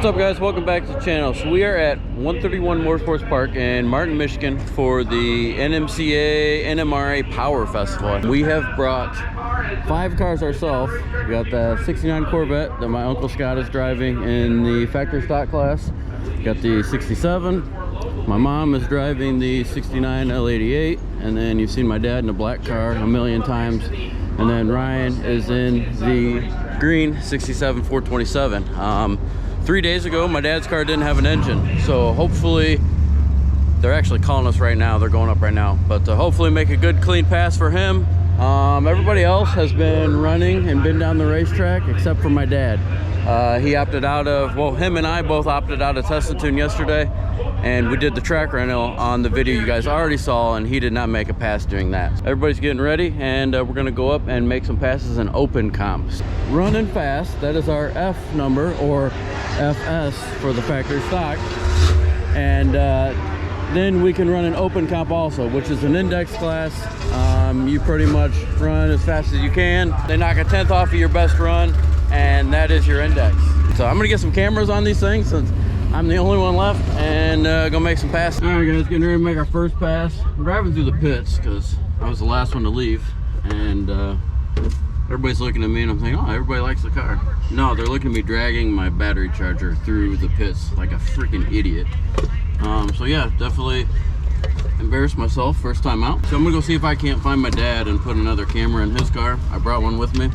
What's up, guys? Welcome back to the channel. So we are at 131 Motorsports Park in Martin, Michigan for the NMCA NMRA Power Festival. We have brought 5 cars ourselves. We got the 69 Corvette that my Uncle Scott is driving in the factory stock class. Got the 67. My mom is driving the 69 L88. And then you've seen my dad in a black car a million times. And then Ryan is in the green 67 427. 3 days ago, my dad's car didn't have an engine, so hopefully, they're actually calling us right now. They're going up right now, but hopefully make a good clean pass for him. Everybody else has been running and been down the racetrack except for my dad. He opted out of, well, him and I both opted out of Test and Tune yesterday, and we did the track rental on the video you guys already saw, and he did not make a pass doing that. Everybody's getting ready, and we're gonna go up and make some passes in open comps. Running fast, that is our F number, or FS for the factory stock. And then we can run an open comp also, which is an index class. You pretty much run as fast as you can. They knock a 10th off of your best run, and that is your index. So I'm gonna get some cameras on these things since I'm the only one left, and go make some passes. All right, guys, getting ready to make our first pass. I'm driving through the pits because I was the last one to leave, and everybody's looking at me, and I'm thinking, oh, everybody likes the car. No, they're looking at me dragging my battery charger through the pits like a freaking idiot. So yeah, definitely embarrassed myself first time out. So I'm gonna go see if I can't find my dad and put another camera in his car. I brought one with me.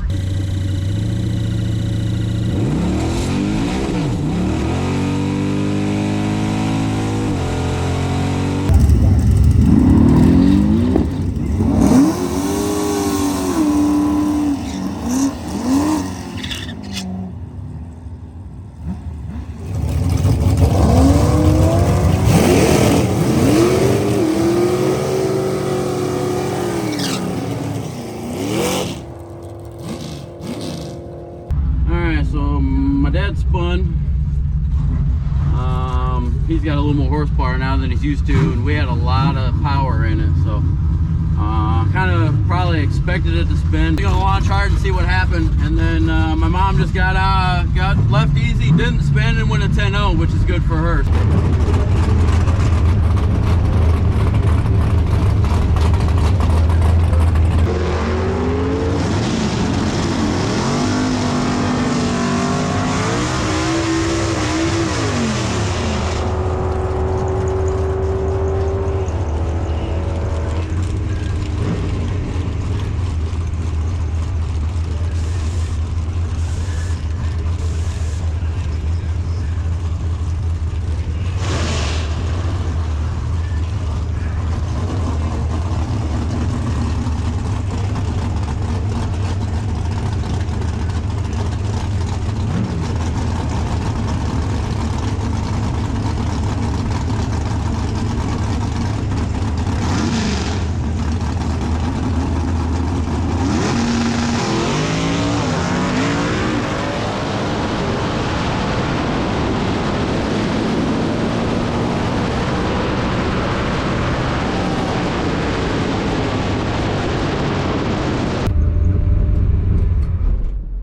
So my dad spun. He's got a little more horsepower now than he's used to, and we had a lot of power in it, so kind of probably expected it to spin. We're gonna launch hard and see what happened, and then my mom just got left easy, didn't spin, and went a 10-0, which is good for her.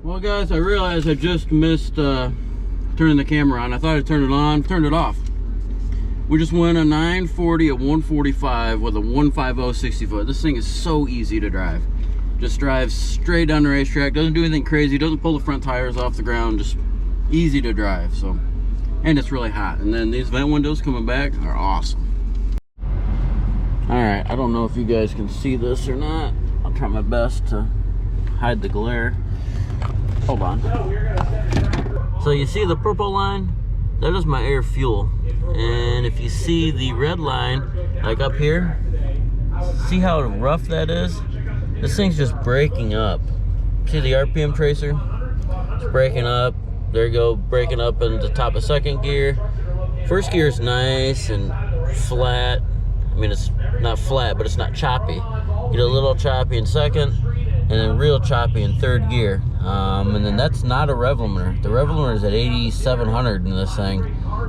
Well, guys, I realized I just missed turning the camera on. I thought I turned it on, turned it off. We just went a 940 at 145 with a 150 60 foot. This thing is so easy to drive. Just drives straight down the racetrack, doesn't do anything crazy, doesn't pull the front tires off the ground, just easy to drive. So, and it's really hot. And then these vent windows coming back are awesome. All right, I don't know if you guys can see this or not. I'll try my best to hide the glare. Hold on. So you see the purple line? That is my air fuel. And if you see the red line, like up here, see how rough that is? This thing's just breaking up. See the RPM tracer? It's breaking up. There you go, breaking up in the top of second gear. First gear is nice and flat. I mean, it's not flat, but it's not choppy. Get a little choppy in second, and then real choppy in third gear. And then that's not a rev limiter. The rev limiter is at 8,700 in this thing,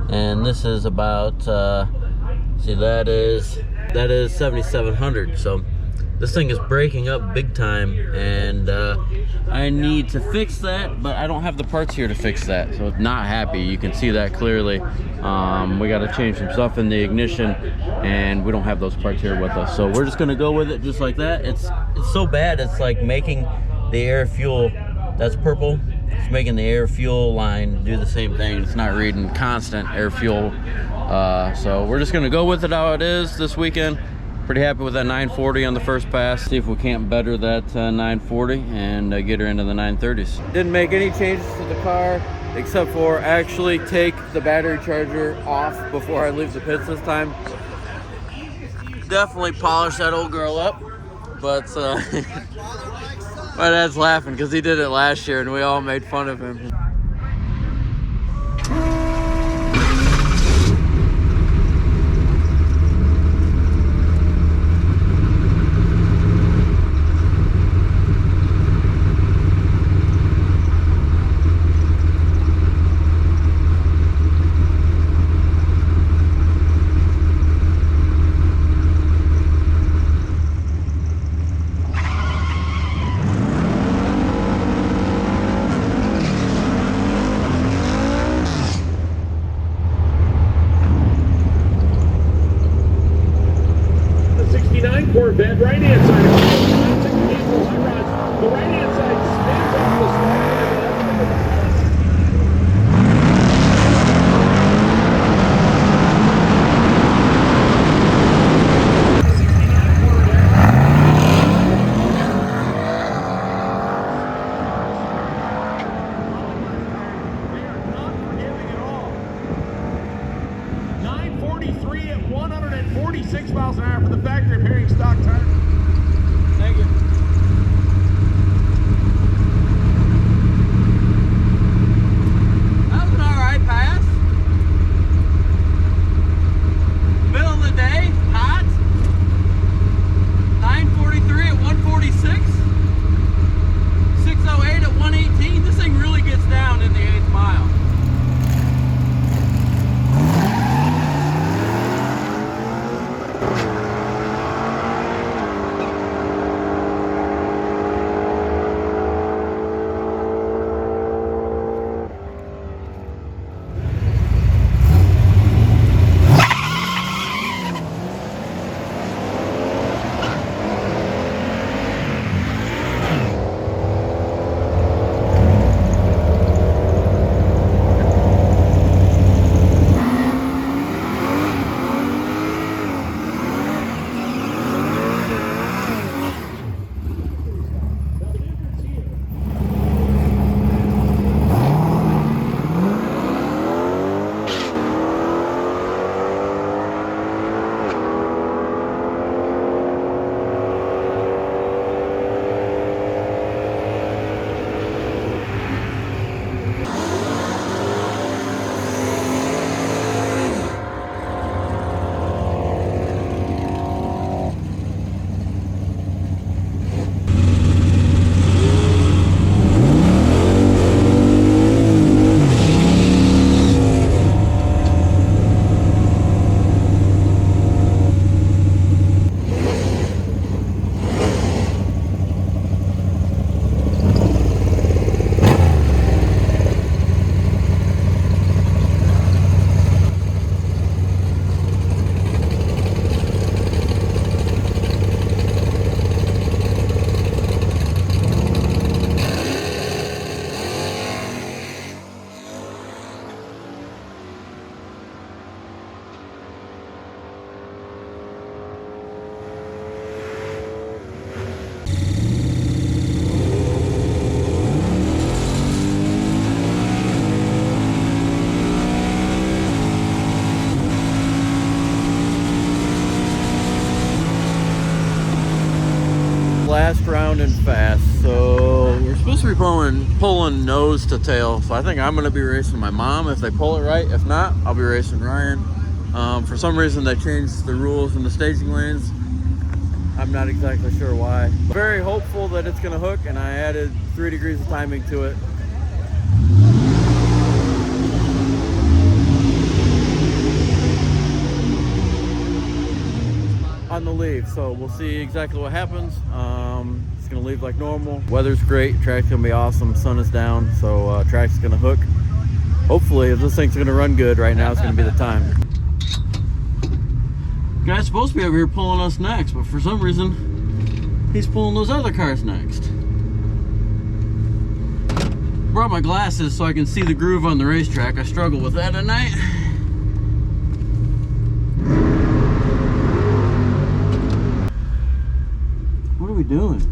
and this is about see, that is 7,700. So This thing is breaking up big time, and I need to fix that, but I don't have the parts here to fix that, so not happy. You can see that clearly. We got to change some stuff in the ignition, and we don't have those parts here with us, so we're just gonna go with it just like that. It's so bad, it's like making the air fuel, that's purple, it's making the air fuel line do the same thing. It's not reading constant air fuel, so we're just gonna go with it how it is this weekend. Pretty happy with that 940 on the first pass. See if we can't better that 940 and get her into the 930s. Didn't make any changes to the car except for actually take the battery charger off before I leave the pits this time. Definitely polished that old girl up, but my dad's laughing because he did it last year and we all made fun of him. Corvette, right hand side. The right hand side spins off the spot. They are not forgiving at all. 943 at 146 miles an hour for the factory pairing stock tire. Thank you. That was an alright pass. Middle of the day, hot. 943 at 146. 608 at 118. This thing really gets down in the 8th mile. Last round and fast, so we're supposed to be pulling nose to tail, so I think I'm going to be racing my mom if they pull it right. If not, I'll be racing Ryan. For some reason they changed the rules in the staging lanes. I'm not exactly sure why. Very hopeful that it's going to hook, and I added 3 degrees of timing to it. On to leave, so we'll see exactly what happens. It's gonna leave like normal. Weather's great, track's gonna be awesome, sun is down, so track's gonna hook. Hopefully, if this thing's gonna run good right now, it's gonna be the time. Guy's supposed to be over here pulling us next, but for some reason, he's pulling those other cars next. Brought my glasses so I can see the groove on the racetrack. I struggle with that at night. What are we doing?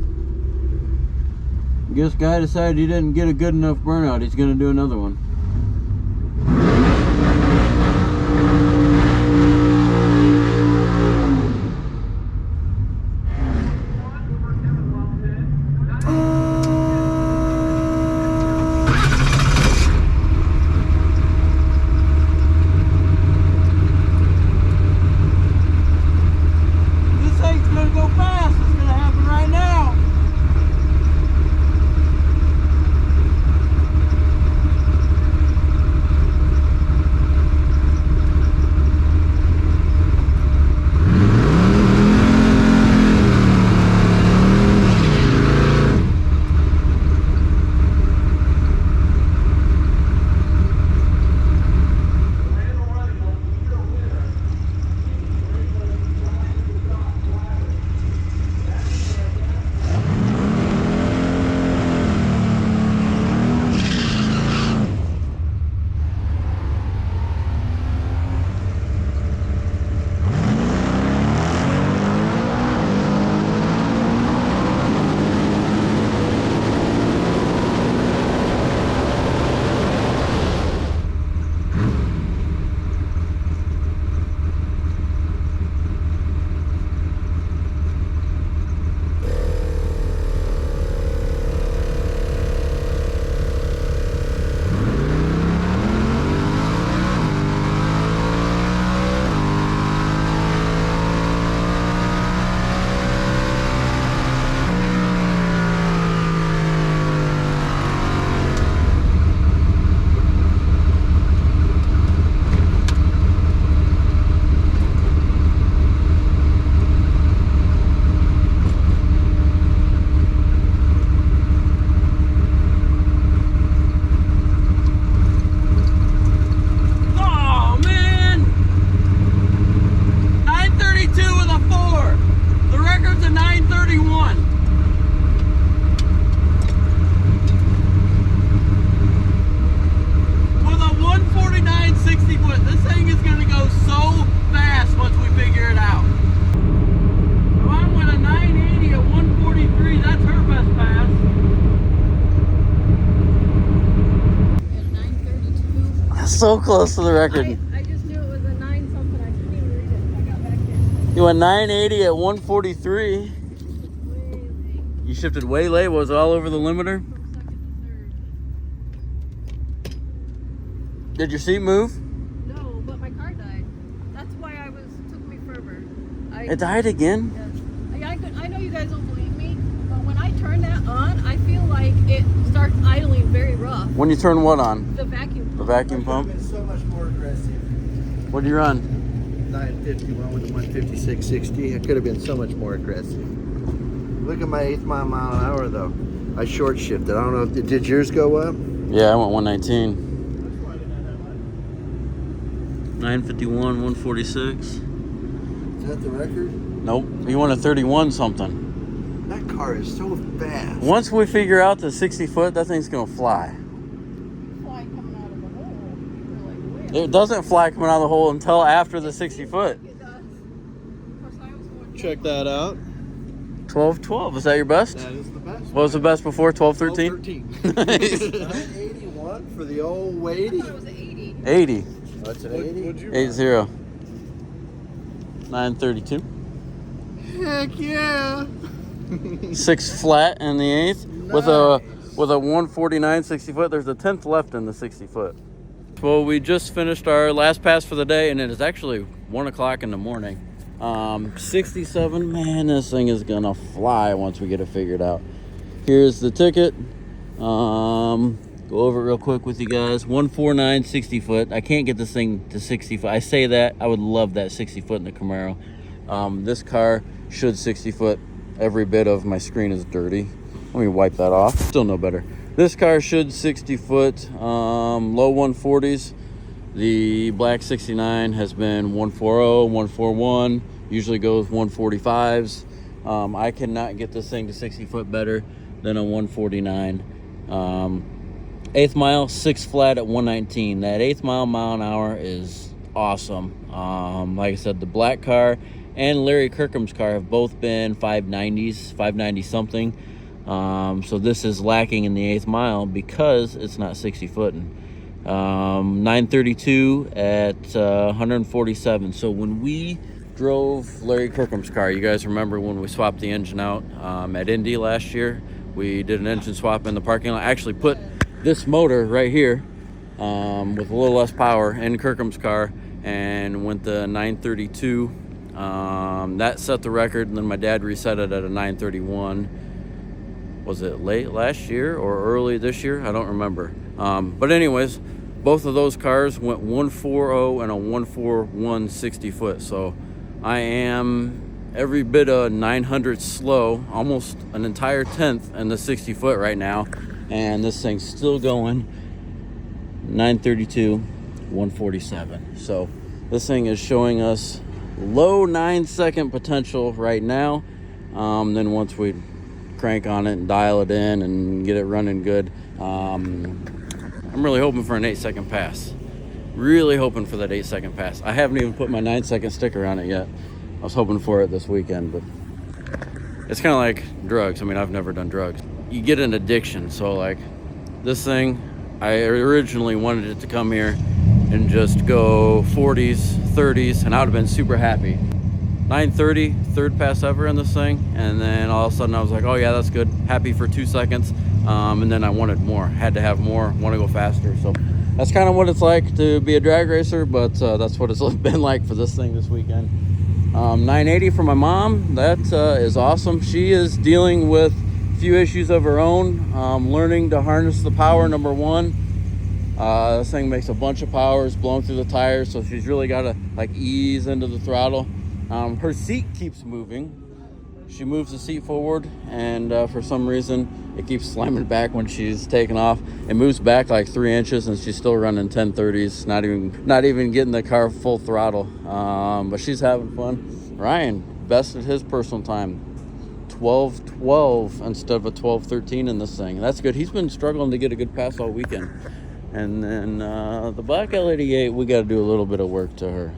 I guess guy decided he didn't get a good enough burnout. He's gonna do another one. So close to the record. I just knew it was a 9 something. I couldn't even read it until I got back here. You went 980 at 143. Way You shifted way late. Was it all over the limiter? from second to third. Did your seat move? No, but my car died. That's why took me forever. It died again? Yes. I know you guys don't believe me, but when I turn that on, I feel like it starts idling very rough. When you turn what on? The vacuum pump. The vacuum pump? It's so much more aggressive. What do you run? 951 with a 156.60. It could have been so much more aggressive. Look at my 8th mile an hour though. I short shifted. I don't know if did yours go up? Yeah, I went 119. 951, 146. Is that the record? Nope. You went a 31 something. That car is so fast. Once we figure out the 60 foot, that thing's gonna fly. Fly coming out of the hole. You're like, where? It doesn't fly coming out of the hole until after the 60 foot. It does. Of course, I was going Check that out. 1212, is that your best? That is the best. What was the best before? 1213? 1213. 981 for the old weighty. I thought it was an 80. 80. Oh, it's an 80? 80. 932. Heck yeah. 6 flat in the 8th. With a 149 60 foot. There's a 10th left in the 60 foot. Well, we just finished our last pass for the day, and it is actually 1 o'clock in the morning. 67, man, this thing is gonna fly once we get it figured out. Here's the ticket. Go over it real quick with you guys. 149 60 foot. I can't get this thing to 60 foot. I say that, I would love that 60 foot in the Camaro. This car should 60 foot. Every bit of my screen is dirty. Let me wipe that off. Still no better. This car should 60 foot, low 140s. The black 69 has been 140, 141, usually goes 145s. I cannot get this thing to 60 foot better than a 149. 8th mile, 6 flat at 119. That 8th mile an hour is awesome. Like I said, the black car and Larry Kirkham's car have both been 590s, 590 something. So this is lacking in the 8th mile because it's not 60 footing. 932 at 147. So when we drove Larry Kirkham's car, you guys remember when we swapped the engine out at Indy last year? We did an engine swap in the parking lot. I actually put this motor right here with a little less power in Kirkham's car and went the 932. That set the record, and then my dad reset it at a 931. Was it late last year or early this year? I don't remember. But anyways, both of those cars went 140 and a 141 60 foot. So I am every bit of 900 slow, almost an entire tenth in the 60 foot right now. And this thing's still going 932, 147. So this thing is showing us low 9-second potential right now. Then once we crank on it and dial it in and get it running good, I'm really hoping for an 8-second pass. Really hoping for that 8-second pass. I haven't even put my 9-second sticker on it yet. I was hoping for it this weekend, but it's kind of like drugs. I mean, I've never done drugs. You get an addiction. So like this thing, I originally wanted it to come here and just go 40s, 30s, and I would have been super happy. 930, third pass ever in this thing, and then all of a sudden I was like, oh yeah, that's good. Happy for 2 seconds, and then I wanted more. Had to have more, want to go faster. So that's kind of what it's like to be a drag racer, but that's what it's been like for this thing this weekend. 980 for my mom, that is awesome. She is dealing with a few issues of her own, learning to harness the power, number one. This thing makes a bunch of power, it's blowing through the tires, so she's really got to like ease into the throttle. Her seat keeps moving. She moves the seat forward, and for some reason it keeps slamming back when she's taking off. It moves back like 3 inches, and she's still running 1030s, not even getting the car full throttle. But she's having fun. Ryan bested his personal time, 12:12 instead of a 12:13 in this thing. That's good. He's been struggling to get a good pass all weekend. And then the black L88, we got to do a little bit of work to her.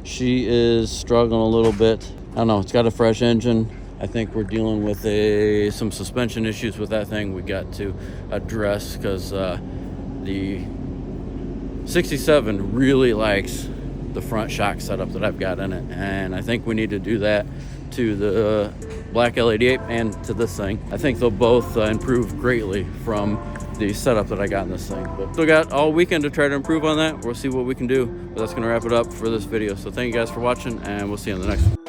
She is struggling a little bit. I don't know, it's got a fresh engine. I think we're dealing with some suspension issues with that thing we got to address, because the 67 really likes the front shock setup that I've got in it, and I think we need to do that to the black L88 and to this thing. I think they'll both improve greatly from the setup that I got in this thing. But still got all weekend to try to improve on that. We'll see what we can do, but that's gonna wrap it up for this video. So thank you guys for watching, and we'll see you in the next one.